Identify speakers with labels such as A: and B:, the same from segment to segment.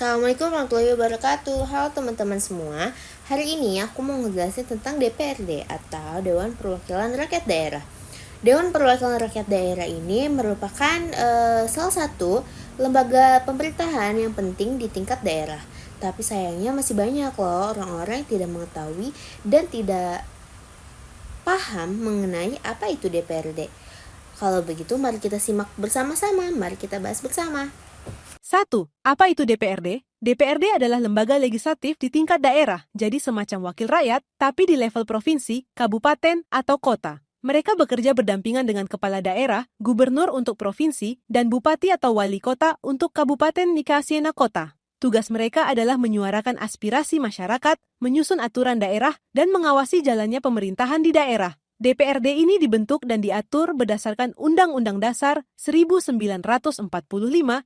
A: Assalamualaikum warahmatullahi wabarakatuh. Halo teman-teman semua. Hari ini aku mau ngejelasin tentang DPRD atau Dewan Perwakilan Rakyat Daerah. Dewan Perwakilan Rakyat Daerah ini merupakan salah satu lembaga pemerintahan yang penting di tingkat daerah. Tapi sayangnya masih banyak loh orang-orang yang tidak mengetahui dan tidak paham mengenai apa itu DPRD. Kalau begitu mari kita simak bersama-sama, mari kita bahas bersama.
B: 1. Apa itu DPRD? DPRD adalah lembaga legislatif di tingkat daerah, jadi semacam wakil rakyat, tapi di level provinsi, kabupaten, atau kota. Mereka bekerja berdampingan dengan kepala daerah, gubernur untuk provinsi, dan bupati atau wali kota untuk kabupaten Nikasiena kota. Tugas mereka adalah menyuarakan aspirasi masyarakat, menyusun aturan daerah, dan mengawasi jalannya pemerintahan di daerah. DPRD ini dibentuk dan diatur berdasarkan Undang-Undang Dasar 1945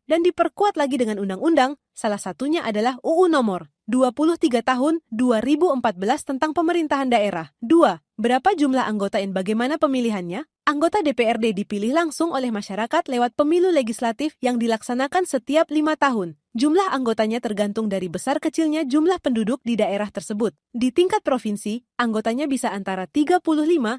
B: dan diperkuat lagi dengan undang-undang, salah satunya adalah UU Nomor 23 Tahun 2014 tentang Pemerintahan Daerah. 2. Berapa jumlah anggota dan bagaimana pemilihannya? Anggota DPRD dipilih langsung oleh masyarakat lewat pemilu legislatif yang dilaksanakan setiap 5 tahun. Jumlah anggotanya tergantung dari besar kecilnya jumlah penduduk di daerah tersebut. Di tingkat provinsi, anggotanya bisa antara 35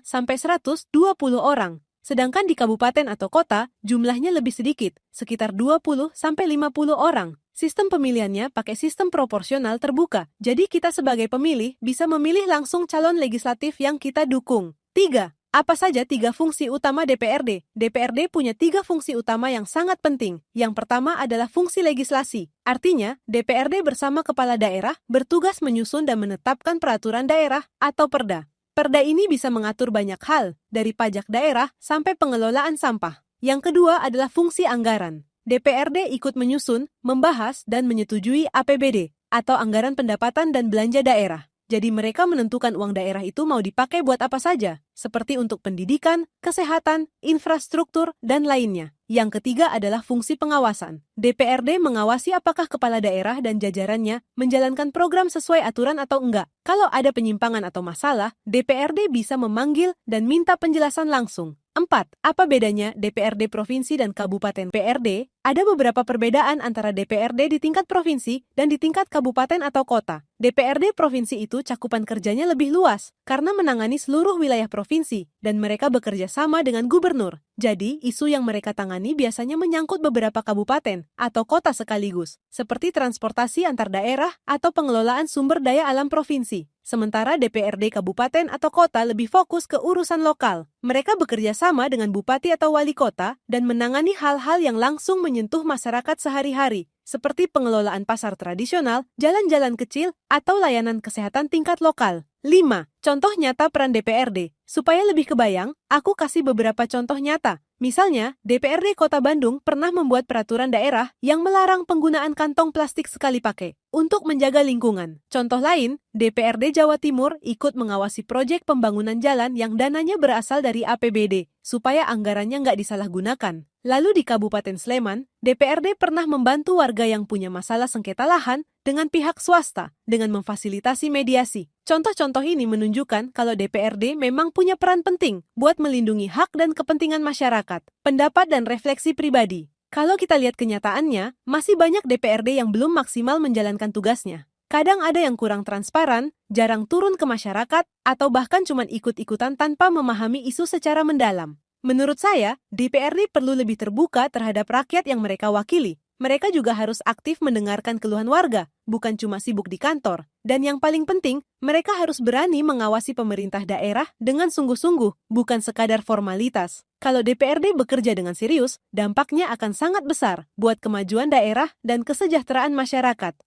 B: sampai 120 orang. Sedangkan di kabupaten atau kota, jumlahnya lebih sedikit, sekitar 20 sampai 50 orang. Sistem pemilihannya pakai sistem proporsional terbuka, jadi kita sebagai pemilih bisa memilih langsung calon legislatif yang kita dukung. 3. Apa saja 3 fungsi utama DPRD? DPRD punya 3 fungsi utama yang sangat penting. Yang pertama adalah fungsi legislasi. Artinya, DPRD bersama kepala daerah bertugas menyusun dan menetapkan peraturan daerah atau perda. Perda ini bisa mengatur banyak hal, dari pajak daerah sampai pengelolaan sampah. Yang kedua adalah fungsi anggaran. DPRD ikut menyusun, membahas, dan menyetujui APBD, atau anggaran pendapatan dan belanja daerah. Jadi mereka menentukan uang daerah itu mau dipakai buat apa saja, seperti untuk pendidikan, kesehatan, infrastruktur, dan lainnya. Yang ketiga adalah fungsi pengawasan. DPRD mengawasi apakah kepala daerah dan jajarannya menjalankan program sesuai aturan atau enggak. Kalau ada penyimpangan atau masalah, DPRD bisa memanggil dan minta penjelasan langsung. 4. Apa bedanya DPRD Provinsi dan Kabupaten PRD? Ada beberapa perbedaan antara DPRD di tingkat provinsi dan di tingkat kabupaten atau kota. DPRD Provinsi itu cakupan kerjanya lebih luas karena menangani seluruh wilayah provinsi dan mereka bekerja sama dengan gubernur. Jadi, isu yang mereka tangani biasanya menyangkut beberapa kabupaten atau kota sekaligus, seperti transportasi antar daerah atau pengelolaan sumber daya alam provinsi. Sementara DPRD kabupaten atau kota lebih fokus ke urusan lokal. Mereka bekerja sama dengan bupati atau wali kota dan menangani hal-hal yang langsung menyentuh masyarakat sehari-hari, seperti pengelolaan pasar tradisional, jalan-jalan kecil, atau layanan kesehatan tingkat lokal. 5. Contoh nyata peran DPRD. Supaya lebih kebayang, aku kasih beberapa contoh nyata. Misalnya, DPRD Kota Bandung pernah membuat peraturan daerah yang melarang penggunaan kantong plastik sekali pakai untuk menjaga lingkungan. Contoh lain, DPRD Jawa Timur ikut mengawasi proyek pembangunan jalan yang dananya berasal dari APBD, supaya anggarannya nggak disalahgunakan. Lalu di Kabupaten Sleman, DPRD pernah membantu warga yang punya masalah sengketa lahan dengan pihak swasta dengan memfasilitasi mediasi. Contoh-contoh ini menunjukkan kalau DPRD memang punya peran penting buat melindungi hak dan kepentingan masyarakat, pendapat dan refleksi pribadi. Kalau kita lihat kenyataannya, masih banyak DPRD yang belum maksimal menjalankan tugasnya. Kadang ada yang kurang transparan, jarang turun ke masyarakat, atau bahkan cuma ikut-ikutan tanpa memahami isu secara mendalam. Menurut saya, DPRD perlu lebih terbuka terhadap rakyat yang mereka wakili. Mereka juga harus aktif mendengarkan keluhan warga, bukan cuma sibuk di kantor. Dan yang paling penting, mereka harus berani mengawasi pemerintah daerah dengan sungguh-sungguh, bukan sekadar formalitas. Kalau DPRD bekerja dengan serius, dampaknya akan sangat besar buat kemajuan daerah dan kesejahteraan masyarakat.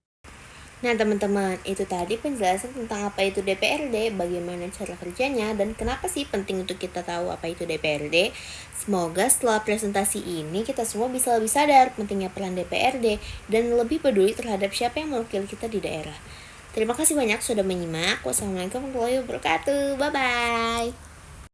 A: Nah teman-teman, itu tadi penjelasan tentang apa itu DPRD, bagaimana cara kerjanya, dan kenapa sih penting untuk kita tahu apa itu DPRD. Semoga setelah presentasi ini kita semua bisa lebih sadar pentingnya peran DPRD dan lebih peduli terhadap siapa yang mewakili kita di daerah. Terima kasih banyak sudah menyimak. Wassalamualaikum warahmatullahi wabarakatuh. Bye-bye.